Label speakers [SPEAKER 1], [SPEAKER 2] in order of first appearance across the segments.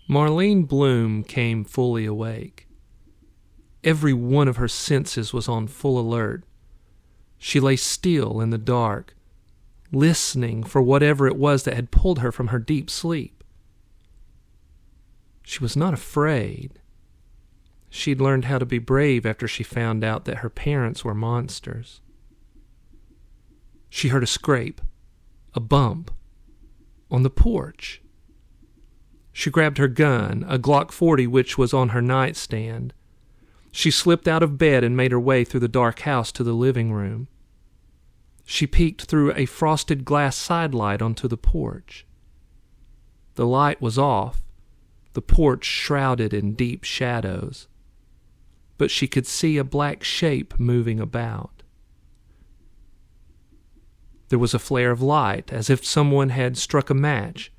[SPEAKER 1] Marlene Bloom came fully awake. Every one of her senses was on full alert. She lay still in the dark, listening for whatever it was that had pulled her from her deep sleep. She was not afraid. She'd learned how to be brave after she found out that her parents were monsters. She heard a scrape, a bump, on the porch. She grabbed her gun, a Glock 40 which was on her nightstand. She slipped out of bed and made her way through the dark house to the living room. She peeked through a frosted glass sidelight onto the porch. The light was off, the porch shrouded in deep shadows, but she could see a black shape moving about. There was a flare of light, as if someone had struck a match.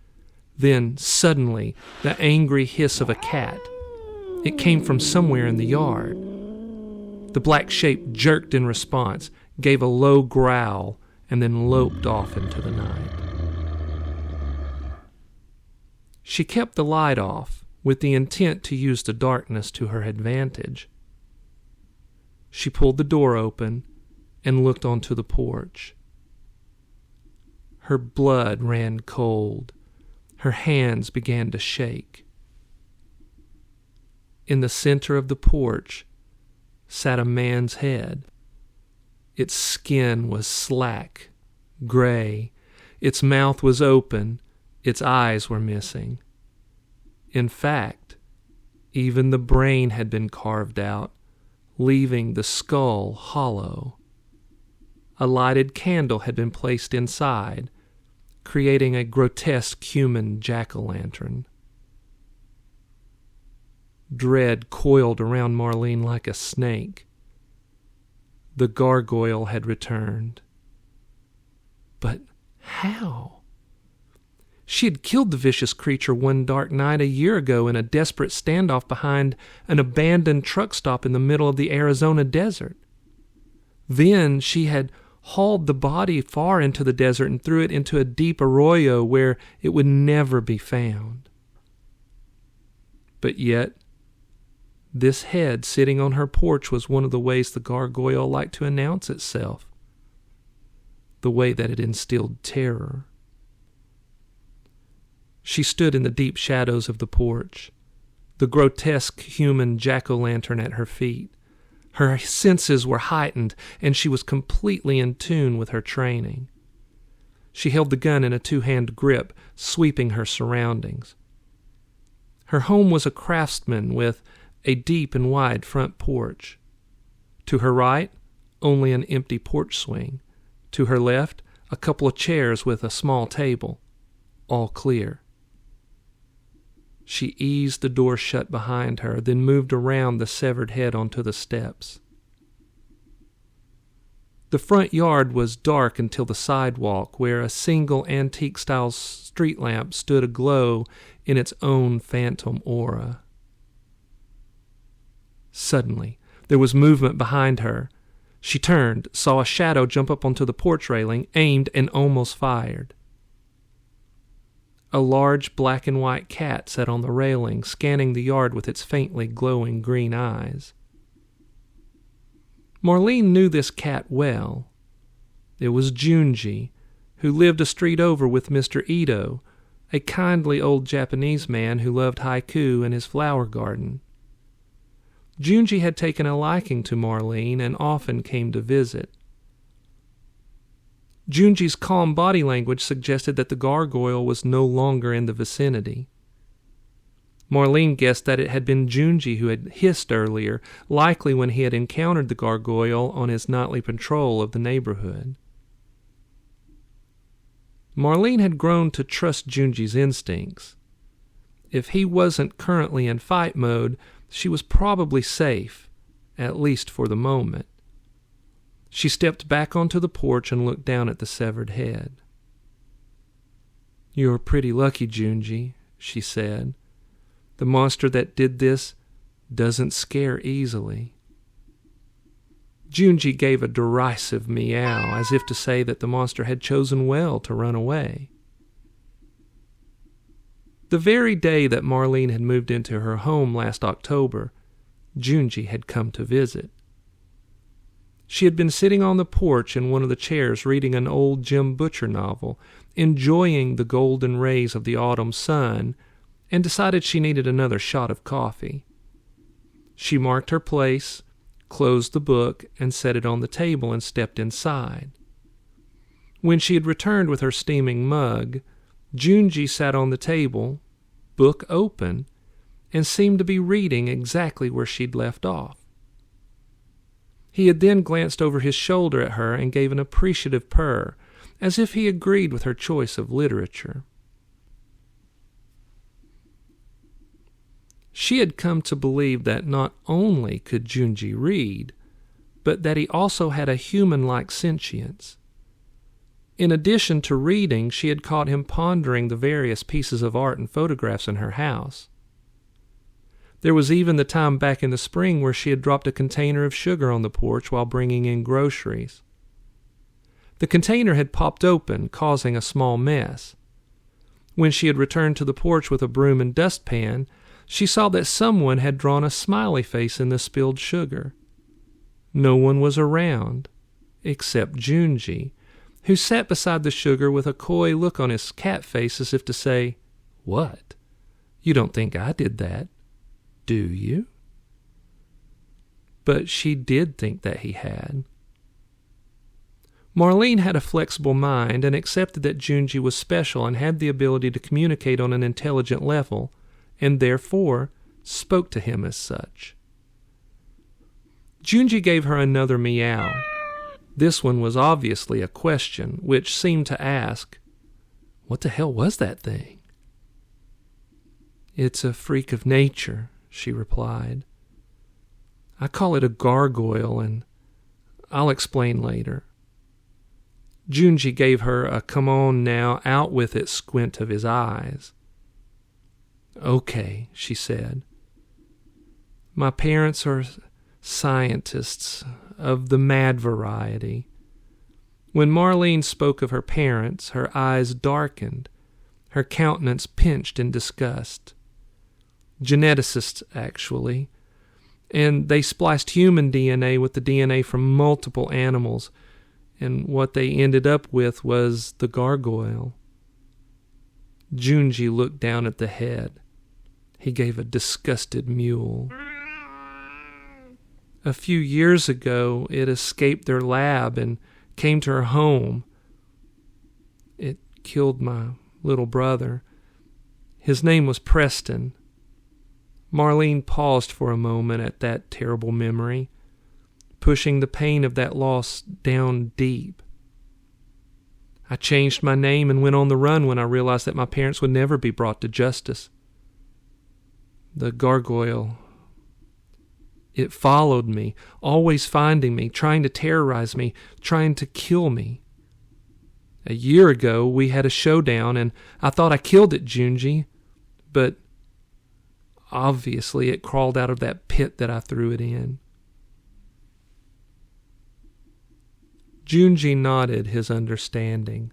[SPEAKER 1] Then, suddenly, the angry hiss of a cat. It came from somewhere in the yard. The black shape jerked in response, gave a low growl, and then loped off into the night. She kept the light off, with the intent to use the darkness to her advantage. She pulled the door open and looked onto the porch. Her blood ran cold. Her hands began to shake. In the center of the porch sat a man's head. Its skin was slack, gray. Its mouth was open. Its eyes were missing. In fact, even the brain had been carved out, leaving the skull hollow. A lighted candle had been placed inside, creating a grotesque human jack-o'-lantern. Dread coiled around Marlene like a snake. The gargoyle had returned. But how? She had killed the vicious creature one dark night a year ago in a desperate standoff behind an abandoned truck stop in the middle of the Arizona desert. Then she had hauled the body far into the desert and threw it into a deep arroyo where it would never be found. But yet, this head sitting on her porch was one of the ways the gargoyle liked to announce itself, the way that it instilled terror. She stood in the deep shadows of the porch, the grotesque human jack-o'-lantern at her feet. Her senses were heightened, and she was completely in tune with her training. She held the gun in a two-hand grip, sweeping her surroundings. Her home was a craftsman with a deep and wide front porch. To her right, only an empty porch swing. To her left, a couple of chairs with a small table. All clear. She eased the door shut behind her, then moved around the severed head onto the steps. The front yard was dark until the sidewalk, where a single antique-style street lamp stood aglow in its own phantom aura. Suddenly, there was movement behind her. She turned, saw a shadow jump up onto the porch railing, aimed, and almost fired. A large black and white cat sat on the railing, scanning the yard with its faintly glowing green eyes. Marlene knew this cat well. It was Junji, who lived a street over with Mr. Ito, a kindly old Japanese man who loved haiku and his flower garden. Junji had taken a liking to Marlene and often came to visit. Junji's calm body language suggested that the gargoyle was no longer in the vicinity. Marlene guessed that it had been Junji who had hissed earlier, likely when he had encountered the gargoyle on his nightly patrol of the neighborhood. Marlene had grown to trust Junji's instincts. If he wasn't currently in fight mode, she was probably safe, at least for the moment. She stepped back onto the porch and looked down at the severed head. "You're pretty lucky, Junji," she said. "The monster that did this doesn't scare easily." Junji gave a derisive meow, as if to say that the monster had chosen well to run away. The very day that Marlene had moved into her home last October, Junji had come to visit. She had been sitting on the porch in one of the chairs reading an old Jim Butcher novel, enjoying the golden rays of the autumn sun, and decided she needed another shot of coffee. She marked her place, closed the book, and set it on the table and stepped inside. When she had returned with her steaming mug, Junji sat on the table, book open, and seemed to be reading exactly where she'd left off. He had then glanced over his shoulder at her and gave an appreciative purr, as if he agreed with her choice of literature. She had come to believe that not only could Junji read, but that he also had a human-like sentience. In addition to reading, she had caught him pondering the various pieces of art and photographs in her house. There was even the time back in the spring where she had dropped a container of sugar on the porch while bringing in groceries. The container had popped open, causing a small mess. When she had returned to the porch with a broom and dustpan, she saw that someone had drawn a smiley face in the spilled sugar. No one was around, except Junji, who sat beside the sugar with a coy look on his cat face as if to say, "What? You don't think I did that, do you?" But she did think that he had. Marlene had a flexible mind and accepted that Junji was special and had the ability to communicate on an intelligent level, and therefore spoke to him as such. Junji gave her another meow. This one was obviously a question, which seemed to ask, "What the hell was that thing?" "It's a freak of nature," she replied. "I call it a gargoyle, and I'll explain later." Junji gave her a "come on now, out with it" squint of his eyes. "Okay," she said. "My parents are scientists of the mad variety." When Marlene spoke of her parents, her eyes darkened, her countenance pinched in disgust. Geneticists, actually, and they spliced human DNA with the DNA from multiple animals, and what they ended up with was the gargoyle. Junji looked down at the head. He gave a disgusted mewl. A few years ago, it escaped their lab and came to her home. It killed my little brother. His name was Preston. Marlene paused for a moment at that terrible memory, pushing the pain of that loss down deep. "I changed my name and went on the run when I realized that my parents would never be brought to justice. The gargoyle, it followed me, always finding me, trying to terrorize me, trying to kill me. A year ago, we had a showdown, and I thought I killed it, Junji, but obviously it crawled out of that pit that I threw it in." Junji nodded his understanding.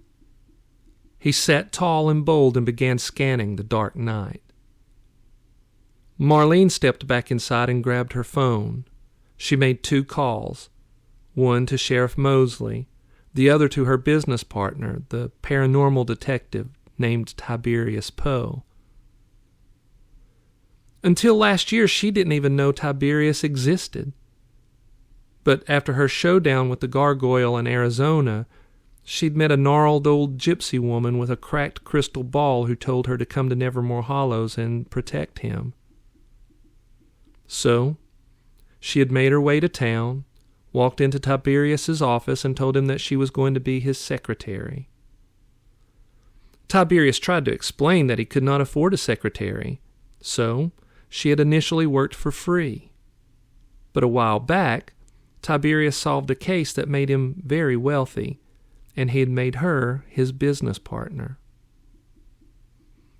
[SPEAKER 1] He sat tall and bold and began scanning the dark night. Marlene stepped back inside and grabbed her phone. She made 2 calls, one to Sheriff Mosley, the other to her business partner, the paranormal detective named Tiberius Poe. Until last year, she didn't even know Tiberius existed. But after her showdown with the gargoyle in Arizona, she'd met a gnarled old gypsy woman with a cracked crystal ball who told her to come to Nevermore Hollows and protect him. So, she had made her way to town, walked into Tiberius's office, and told him that she was going to be his secretary. Tiberius tried to explain that he could not afford a secretary, so she had initially worked for free. But a while back, Tiberius solved a case that made him very wealthy, and he had made her his business partner.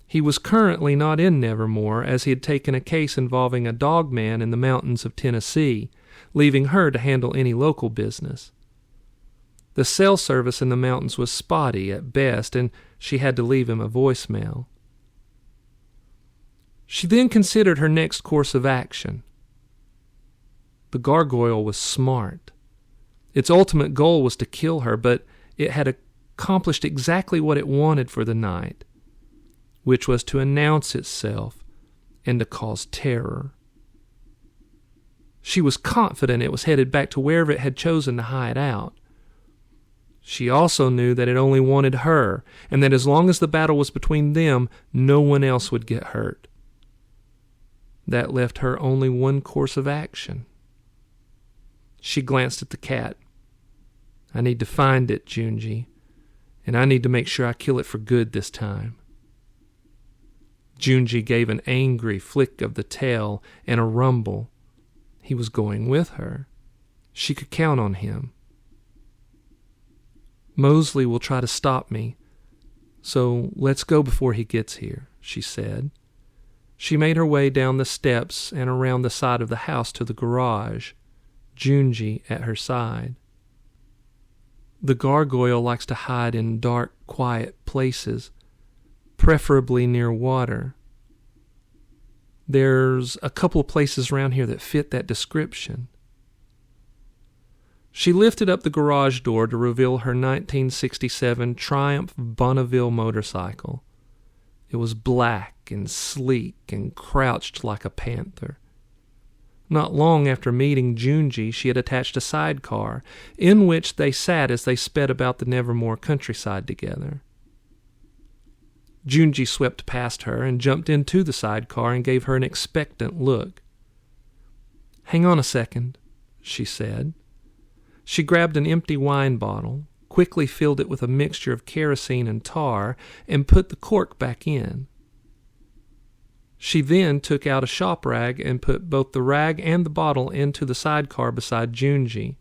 [SPEAKER 1] He was currently not in Nevermore, as he had taken a case involving a dogman in the mountains of Tennessee, leaving her to handle any local business. The cell service in the mountains was spotty at best, and she had to leave him a voicemail. She then considered her next course of action. The gargoyle was smart. Its ultimate goal was to kill her, but it had accomplished exactly what it wanted for the night, which was to announce itself and to cause terror. She was confident it was headed back to wherever it had chosen to hide out. She also knew that it only wanted her, and that as long as the battle was between them, no one else would get hurt. That left her only one course of action. She glanced at the cat. I need to find it, Junji, and I need to make sure I kill it for good this time. Junji gave an angry flick of the tail and a rumble. He was going with her. She could count on him. Mosley will try to stop me, so let's go before he gets here, she said. She made her way down the steps and around the side of the house to the garage, Junji at her side. The gargoyle likes to hide in dark, quiet places, preferably near water. There's a couple of places around here that fit that description. She lifted up the garage door to reveal her 1967 Triumph Bonneville motorcycle. It was black and sleek and crouched like a panther. Not long after meeting Junji, she had attached a sidecar, in which they sat as they sped about the Nevermore countryside together. Junji swept past her and jumped into the sidecar and gave her an expectant look. "Hang on a second," she said. She grabbed an empty wine bottle, quickly filled it with a mixture of kerosene and tar, and put the cork back in. She then took out a shop rag and put both the rag and the bottle into the sidecar beside Junji.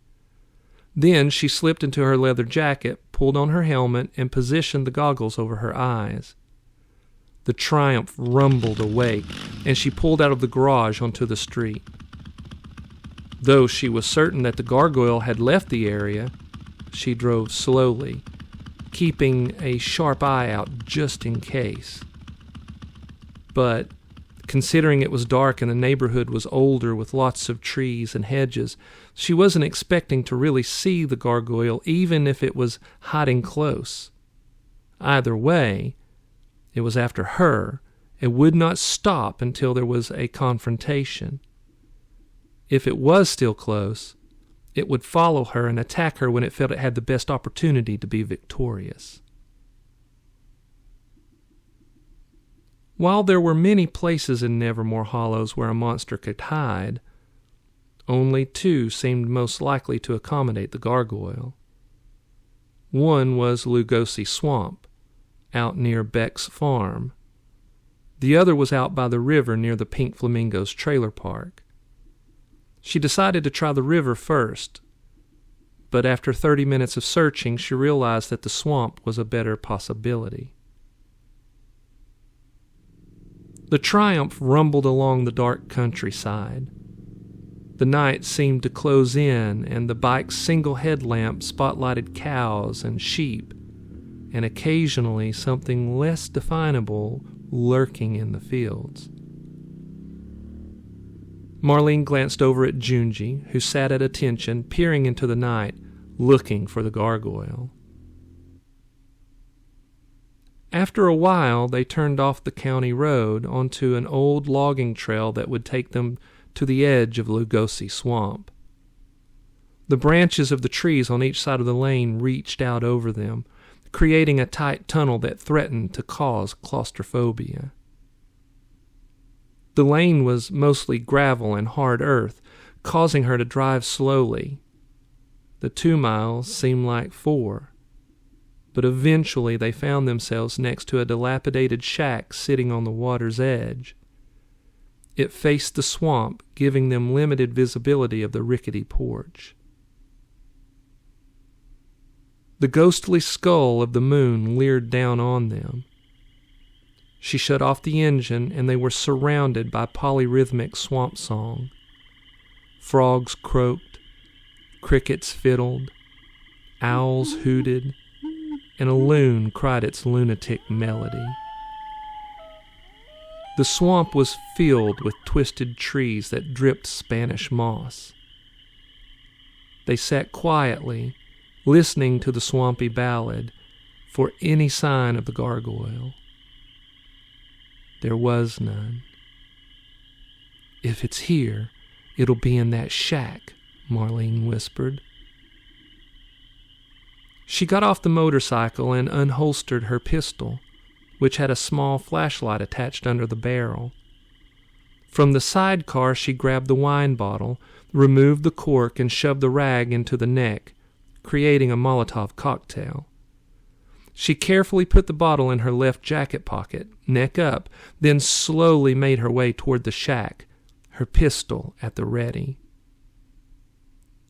[SPEAKER 1] Then she slipped into her leather jacket, pulled on her helmet, and positioned the goggles over her eyes. The Triumph rumbled awake, and she pulled out of the garage onto the street. Though she was certain that the gargoyle had left the area, she drove slowly, keeping a sharp eye out just in case. But considering it was dark and the neighborhood was older with lots of trees and hedges, she wasn't expecting to really see the gargoyle, even if it was hiding close. Either way, it was after her and would not stop until there was a confrontation. If it was still close, it would follow her and attack her when it felt it had the best opportunity to be victorious. While there were many places in Nevermore Hollows where a monster could hide, only two seemed most likely to accommodate the gargoyle. One was Lugosi Swamp, out near Beck's farm. The other was out by the river near the Pink Flamingos trailer park. She decided to try the river first, but after 30 minutes of searching, she realized that the swamp was a better possibility. The Triumph rumbled along the dark countryside. The night seemed to close in, and the bike's single headlamp spotlighted cows and sheep, and occasionally something less definable lurking in the fields. Marlene glanced over at Junji, who sat at attention, peering into the night, looking for the gargoyle. After a while, they turned off the county road onto an old logging trail that would take them to the edge of Lugosi Swamp. The branches of the trees on each side of the lane reached out over them, creating a tight tunnel that threatened to cause claustrophobia. The lane was mostly gravel and hard earth, causing her to drive slowly. The 2 miles seemed like 4, but eventually they found themselves next to a dilapidated shack sitting on the water's edge. It faced the swamp, giving them limited visibility of the rickety porch. The ghostly skull of the moon leered down on them. She shut off the engine, and they were surrounded by polyrhythmic swamp song. Frogs croaked, crickets fiddled, owls hooted, and a loon cried its lunatic melody. The swamp was filled with twisted trees that dripped Spanish moss. They sat quietly, listening to the swampy ballad for any sign of the gargoyle. There was none. "If it's here, it'll be in that shack," Marlene whispered. She got off the motorcycle and unholstered her pistol, which had a small flashlight attached under the barrel. From the sidecar, she grabbed the wine bottle, removed the cork, and shoved the rag into the neck, creating a Molotov cocktail. She carefully put the bottle in her left jacket pocket, neck up, then slowly made her way toward the shack, her pistol at the ready.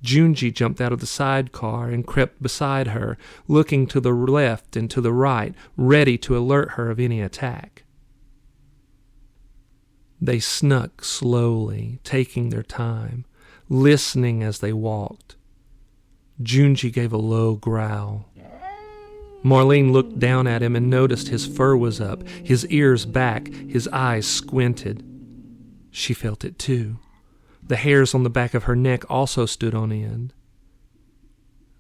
[SPEAKER 1] Junji jumped out of the sidecar and crept beside her, looking to the left and to the right, ready to alert her of any attack. They snuck slowly, taking their time, listening as they walked. Junji gave a low growl. Marlene looked down at him and noticed his fur was up, his ears back, his eyes squinted. She felt it too. The hairs on the back of her neck also stood on end.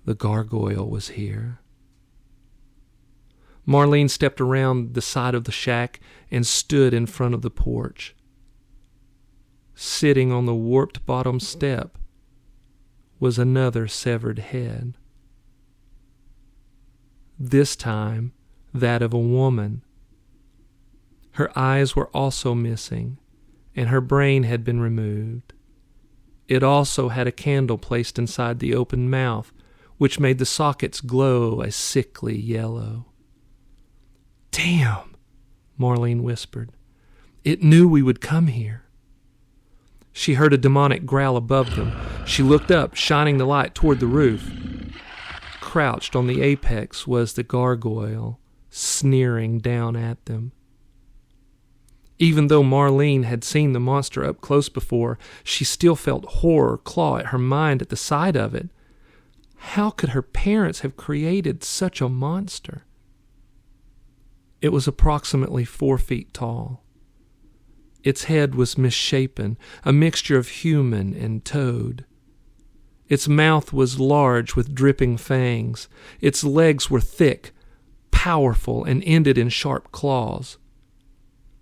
[SPEAKER 1] The gargoyle was here. Marlene stepped around the side of the shack and stood in front of the porch. Sitting on the warped bottom step was another severed head. This time, that of a woman. Her eyes were also missing, and her brain had been removed. It also had a candle placed inside the open mouth, which made the sockets glow a sickly yellow. "Damn," Marlene whispered. "It knew we would come here." She heard a demonic growl above them. She looked up, shining the light toward the roof. Crouched on the apex was the gargoyle, sneering down at them. Even though Marlene had seen the monster up close before, she still felt horror claw at her mind at the sight of it. How could her parents have created such a monster? It was approximately 4 feet tall. Its head was misshapen, a mixture of human and toad. Its mouth was large with dripping fangs. Its legs were thick, powerful, and ended in sharp claws.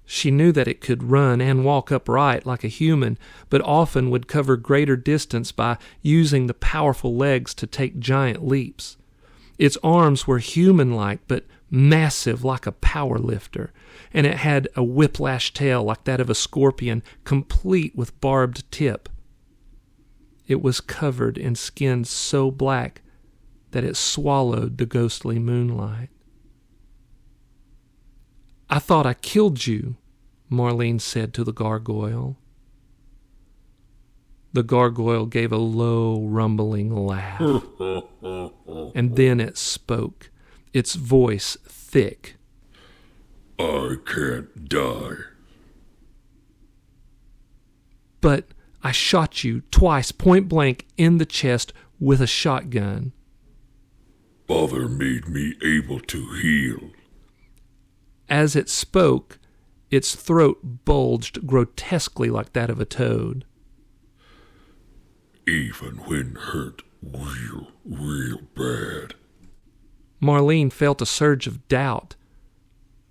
[SPEAKER 1] She knew that it could run and walk upright like a human, but often would cover greater distance by using the powerful legs to take giant leaps. Its arms were human-like, but massive like a power lifter, and it had a whiplash tail like that of a scorpion, complete with barbed tip. It was covered in skin so black that it swallowed the ghostly moonlight. "I thought I killed you," Marlene said to the gargoyle. The gargoyle gave a low, rumbling laugh, and then it spoke, its voice thick. "I can't die." "But I shot you twice, point blank, in the chest with a shotgun." "Father made me able to heal." As it spoke, its throat bulged grotesquely like that of a toad. "Even when hurt real bad." Marlene felt a surge of doubt,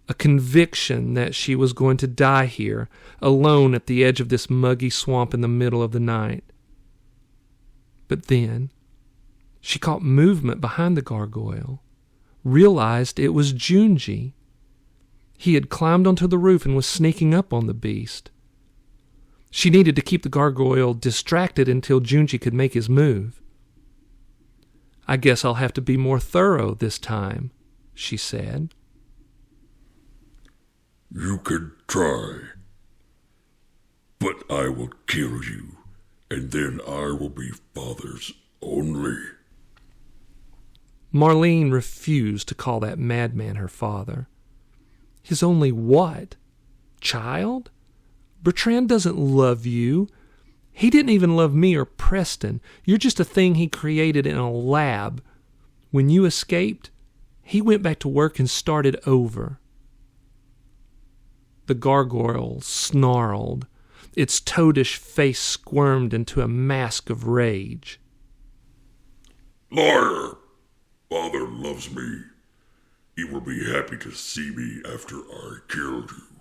[SPEAKER 1] a conviction that she was going to die here, alone at the edge of this muggy swamp in the middle of the night. But then she caught movement behind the gargoyle, realized it was Junji. He had climbed onto the roof and was sneaking up on the beast. She needed to keep the gargoyle distracted until Junji could make his move. "I guess I'll have to be more thorough this time," she said. "You could try, but I will kill you, and then I will be Father's only." Marlene refused to call that madman her father. His only what? Child? Bertrand doesn't love you. He didn't even love me or Preston. You're just a thing he created in a lab. When you escaped, he went back to work and started over. The gargoyle snarled. Its toadish face squirmed into a mask of rage.
[SPEAKER 2] Liar! Father loves me. He will be happy to see me after I killed you.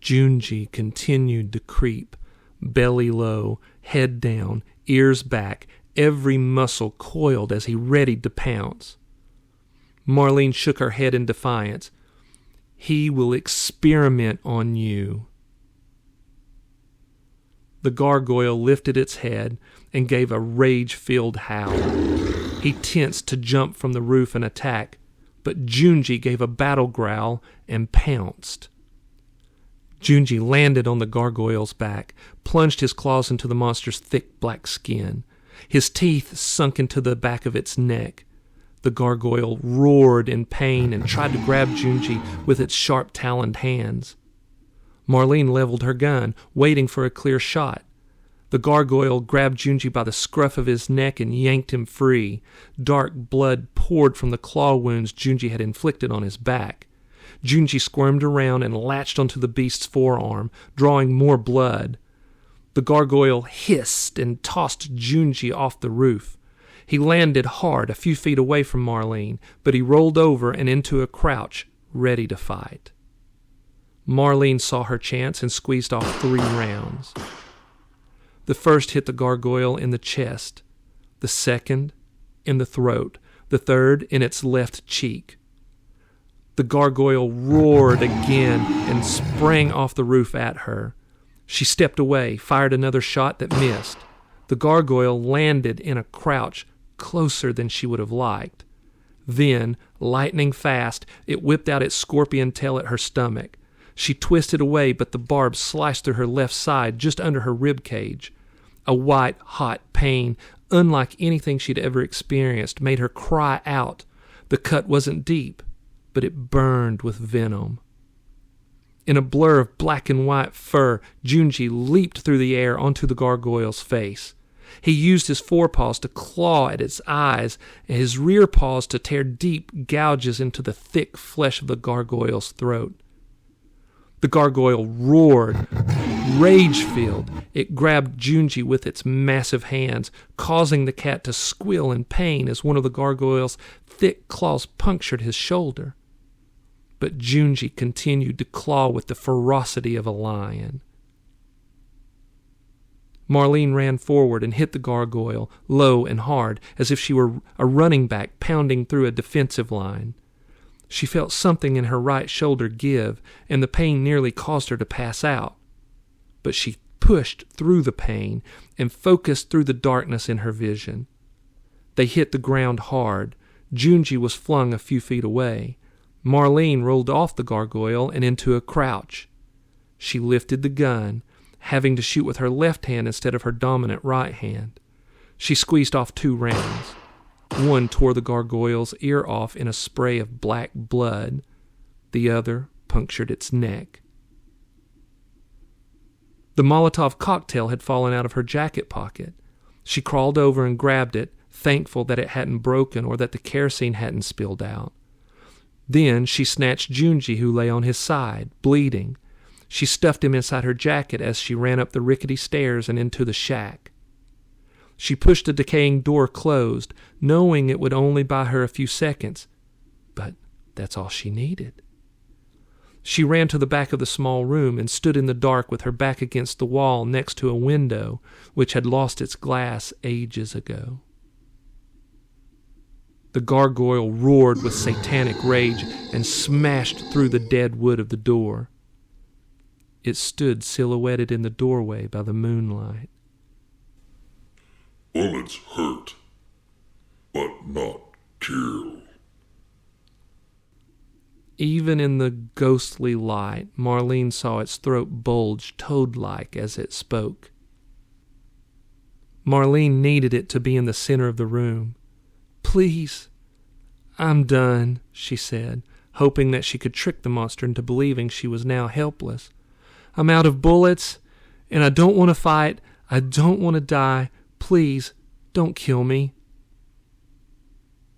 [SPEAKER 1] Junji continued to creep, belly low, head down, ears back, every muscle coiled as he readied to pounce. Marlene shook her head in defiance. He will experiment on you. The gargoyle lifted its head and gave a rage-filled howl. He tensed to jump from the roof and attack, but Junji gave a battle growl and pounced. Junji landed on the gargoyle's back, plunged his claws into the monster's thick black skin. His teeth sunk into the back of its neck. The gargoyle roared in pain and tried to grab Junji with its sharp-taloned hands. Marlene leveled her gun, waiting for a clear shot. The gargoyle grabbed Junji by the scruff of his neck and yanked him free. Dark blood poured from the claw wounds Junji had inflicted on his back. Junji squirmed around and latched onto the beast's forearm, drawing more blood. The gargoyle hissed and tossed Junji off the roof. He landed hard a few feet away from Marlene, but he rolled over and into a crouch, ready to fight. Marlene saw her chance and squeezed off 3 rounds. The first hit the gargoyle in the chest, the second in the throat, the third in its left cheek. The gargoyle roared again and sprang off the roof at her. She stepped away, fired another shot that missed. The gargoyle landed in a crouch closer than she would have liked. Then, lightning fast, it whipped out its scorpion tail at her stomach. She twisted away, but the barb sliced through her left side just under her rib cage. A white, hot pain, unlike anything she'd ever experienced, made her cry out. The cut wasn't deep, but it burned with venom. In a blur of black and white fur, Junji leaped through the air onto the gargoyle's face. He used his forepaws to claw at its eyes, and his rear paws to tear deep gouges into the thick flesh of the gargoyle's throat. The gargoyle roared, rage-filled. It grabbed Junji with its massive hands, causing the cat to squeal in pain as one of the gargoyle's thick claws punctured his shoulder. But Junji continued to claw with the ferocity of a lion. Marlene ran forward and hit the gargoyle, low and hard, as if she were a running back pounding through a defensive line. She felt something in her right shoulder give, and the pain nearly caused her to pass out. But she pushed through the pain and focused through the darkness in her vision. They hit the ground hard. Junji was flung a few feet away. Marlene rolled off the gargoyle and into a crouch. She lifted the gun, having to shoot with her left hand instead of her dominant right hand. She squeezed off 2 rounds. One tore the gargoyle's ear off in a spray of black blood. The other punctured its neck. The Molotov cocktail had fallen out of her jacket pocket. She crawled over and grabbed it, thankful that it hadn't broken or that the kerosene hadn't spilled out. Then she snatched Junji, who lay on his side, bleeding. She stuffed him inside her jacket as she ran up the rickety stairs and into the shack. She pushed the decaying door closed, knowing it would only buy her a few seconds. But that's all she needed. She ran to the back of the small room and stood in the dark with her back against the wall next to a window which had lost its glass ages ago. The gargoyle roared with satanic rage and smashed through the dead wood of the door. It stood silhouetted in the doorway by the moonlight.
[SPEAKER 2] Bullets hurt, but not kill.
[SPEAKER 1] Even in the ghostly light, Marlene saw its throat bulge toad-like as it spoke. Marlene needed it to be in the center of the room. "Please, I'm done," she said, hoping that she could trick the monster into believing she was now helpless. "I'm out of bullets, and I don't want to fight. I don't want to die. Please, don't kill me."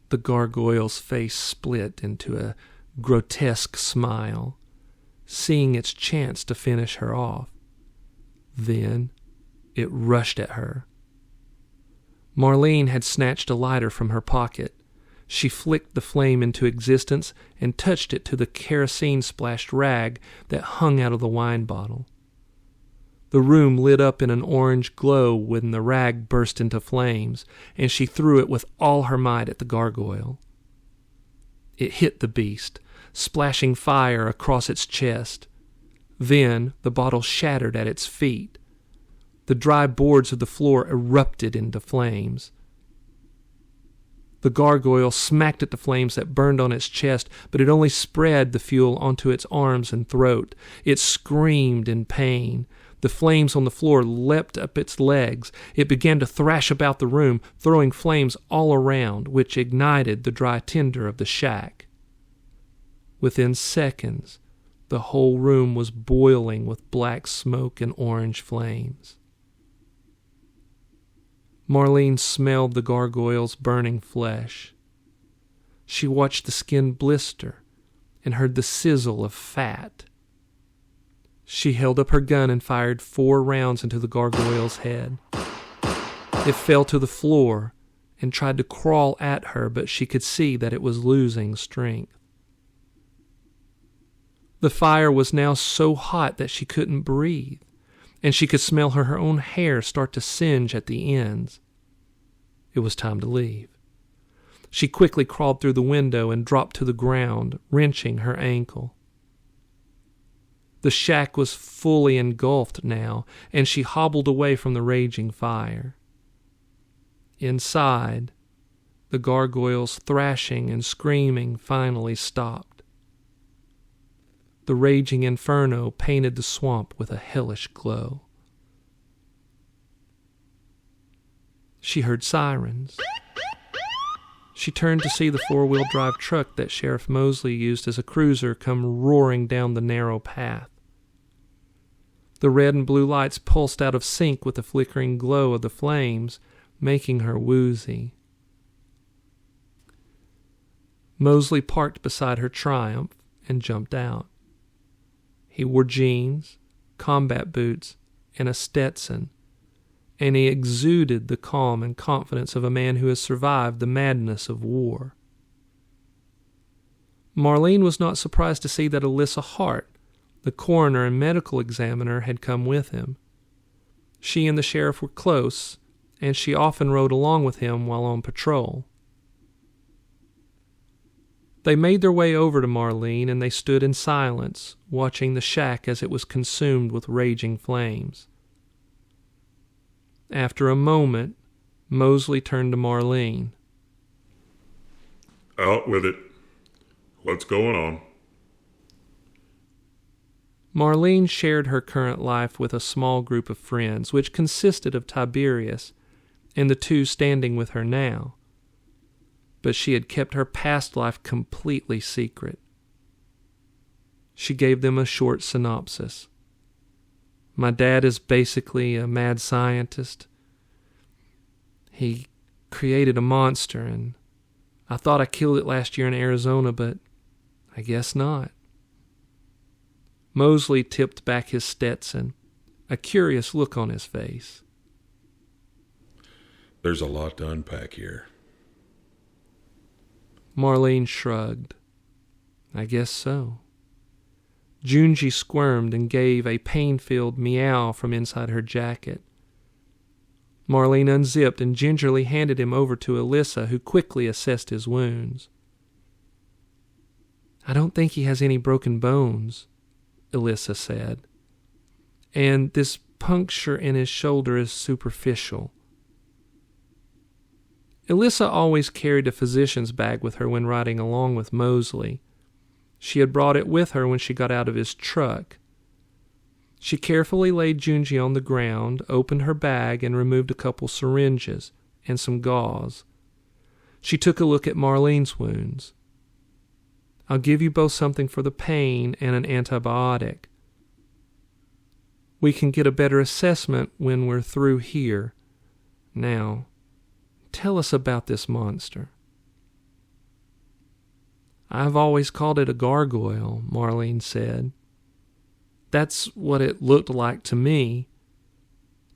[SPEAKER 1] The gargoyle's face split into a grotesque smile, seeing its chance to finish her off. Then it rushed at her. Marlene had snatched a lighter from her pocket. She flicked the flame into existence and touched it to the kerosene-splashed rag that hung out of the wine bottle. The room lit up in an orange glow when the rag burst into flames, and she threw it with all her might at the gargoyle. It hit the beast, splashing fire across its chest. Then the bottle shattered at its feet. The dry boards of the floor erupted into flames. The gargoyle smacked at the flames that burned on its chest, but it only spread the fuel onto its arms and throat. It screamed in pain. The flames on the floor leapt up its legs. It began to thrash about the room, throwing flames all around, which ignited the dry tinder of the shack. Within seconds, the whole room was boiling with black smoke and orange flames. Marlene smelled the gargoyle's burning flesh. She watched the skin blister and heard the sizzle of fat. She held up her gun and fired 4 rounds into the gargoyle's head. It fell to the floor and tried to crawl at her, but she could see that it was losing strength. The fire was now so hot that she couldn't breathe, and she could smell her own hair start to singe at the ends. It was time to leave. She quickly crawled through the window and dropped to the ground, wrenching her ankle. The shack was fully engulfed now, and she hobbled away from the raging fire. Inside, the gargoyle's thrashing and screaming finally stopped. The raging inferno painted the swamp with a hellish glow. She heard sirens. She turned to see the 4-wheel drive truck that Sheriff Mosley used as a cruiser come roaring down the narrow path. The red and blue lights pulsed out of sync with the flickering glow of the flames, making her woozy. Mosley parked beside her Triumph and jumped out. He wore jeans, combat boots, and a Stetson, and he exuded the calm and confidence of a man who has survived the madness of war. Marlene was not surprised to see that Alyssa Hart, the coroner and medical examiner, had come with him. She and the sheriff were close, and she often rode along with him while on patrol. They made their way over to Marlene, and they stood in silence, watching the shack as it was consumed with raging flames. After a moment, Mosley turned to Marlene.
[SPEAKER 2] Out with it. What's going on?
[SPEAKER 1] Marlene shared her current life with a small group of friends, which consisted of Tiberius and the 2 standing with her now. But she had kept her past life completely secret. She gave them a short synopsis. My dad is basically a mad scientist. He created a monster, and I thought I killed it last year in Arizona, but I guess not. Mosley tipped back his Stetson, a curious look on his face.
[SPEAKER 2] There's a lot to unpack here.
[SPEAKER 1] Marlene shrugged. I guess so. Junji squirmed and gave a pain-filled meow from inside her jacket. Marlene unzipped and gingerly handed him over to Alyssa, who quickly assessed his wounds. I don't think he has any broken bones, Alyssa said. And this puncture in his shoulder is superficial. Alyssa always carried a physician's bag with her when riding along with Mosley. She had brought it with her when she got out of his truck. She carefully laid Junji on the ground, opened her bag, and removed a couple syringes and some gauze. She took a look at Marlene's wounds. I'll give you both something for the pain and an antibiotic. We can get a better assessment when we're through here. Now, tell us about this monster. I've always called it a gargoyle, Marlene said. That's what it looked like to me.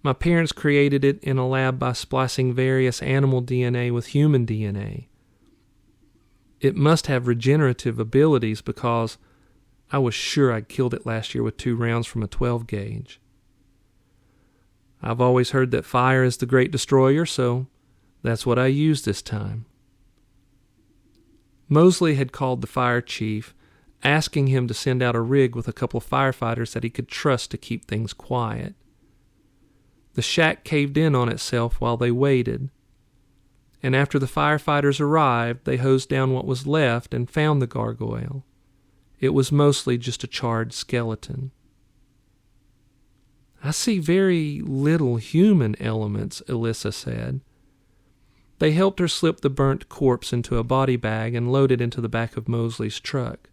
[SPEAKER 1] My parents created it in a lab by splicing various animal DNA with human DNA. It must have regenerative abilities because I was sure I'd killed it last year with 2 rounds from a 12 gauge. I've always heard that fire is the great destroyer, so that's what I used this time. Mosley had called the fire chief, asking him to send out a rig with a couple of firefighters that he could trust to keep things quiet. The shack caved in on itself while they waited, and after the firefighters arrived, they hosed down what was left and found the gargoyle. It was mostly just a charred skeleton. I see very little human elements, Alyssa said. They helped her slip the burnt corpse into a body bag and load it into the back of Mosley's truck.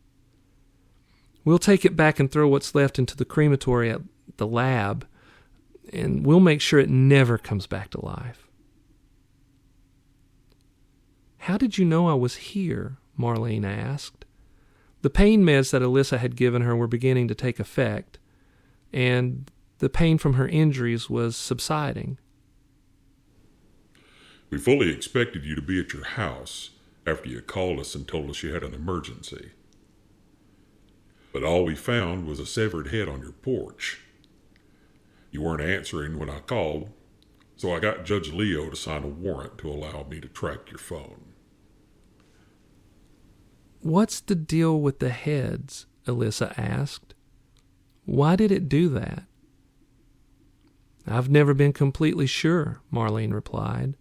[SPEAKER 1] We'll take it back and throw what's left into the crematory at the lab, and we'll make sure it never comes back to life. How did you know I was here? Marlene asked. The pain meds that Alyssa had given her were beginning to take effect, and the pain from her injuries was subsiding.
[SPEAKER 2] We fully expected you to be at your house after you called us and told us you had an emergency. But all we found was a severed head on your porch. You weren't answering when I called, so I got Judge Leo to sign a warrant to allow me to track your phone.
[SPEAKER 1] What's the deal with the heads? Alyssa asked. Why did it do that? I've never been completely sure, Marlene replied.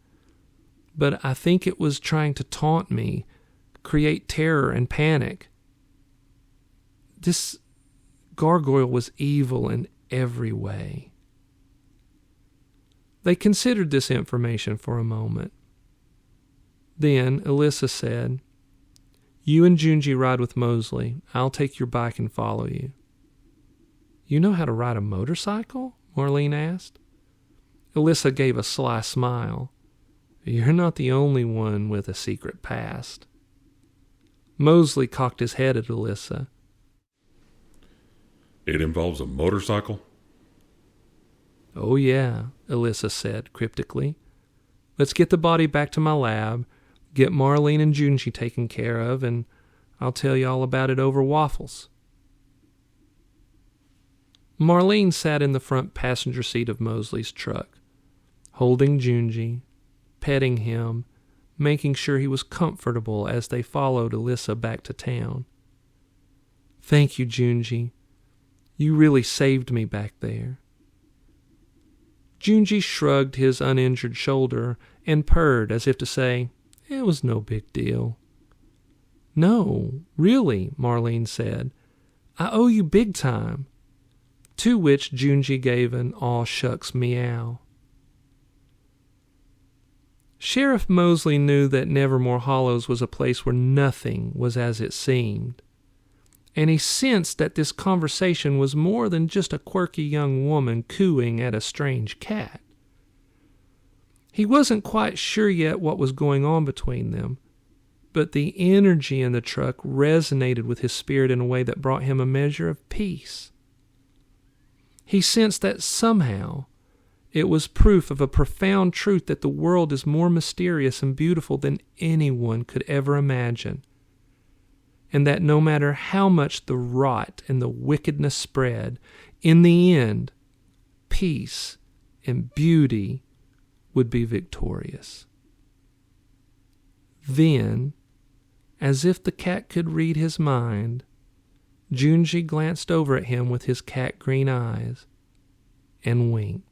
[SPEAKER 1] But I think it was trying to taunt me, create terror and panic. This gargoyle was evil in every way. They considered this information for a moment. Then Alyssa said, You and Junji ride with Mosley. I'll take your bike and follow you. You know how to ride a motorcycle? Marlene asked. Alyssa gave a sly smile. You're not the only one with a secret past. Mosley cocked his head at Alyssa.
[SPEAKER 2] It involves a motorcycle?
[SPEAKER 1] Oh yeah, Alyssa said cryptically. Let's get the body back to my lab, get Marlene and Junji taken care of, and I'll tell you all about it over waffles. Marlene sat in the front passenger seat of Mosley's truck, holding Junji, petting him, making sure he was comfortable as they followed Alyssa back to town. Thank you, Junji. You really saved me back there. Junji shrugged his uninjured shoulder and purred as if to say, it was no big deal. No, really, Marlene said. I owe you big time. To which Junji gave an aw shucks meow. Sheriff Mosley knew that Nevermore Hollows was a place where nothing was as it seemed, and he sensed that this conversation was more than just a quirky young woman cooing at a strange cat. He wasn't quite sure yet what was going on between them, but the energy in the truck resonated with his spirit in a way that brought him a measure of peace. He sensed that somehow it was proof of a profound truth that the world is more mysterious and beautiful than anyone could ever imagine, and that no matter how much the rot and the wickedness spread, in the end, peace and beauty would be victorious. Then, as if the cat could read his mind, Junji glanced over at him with his cat-green eyes and winked.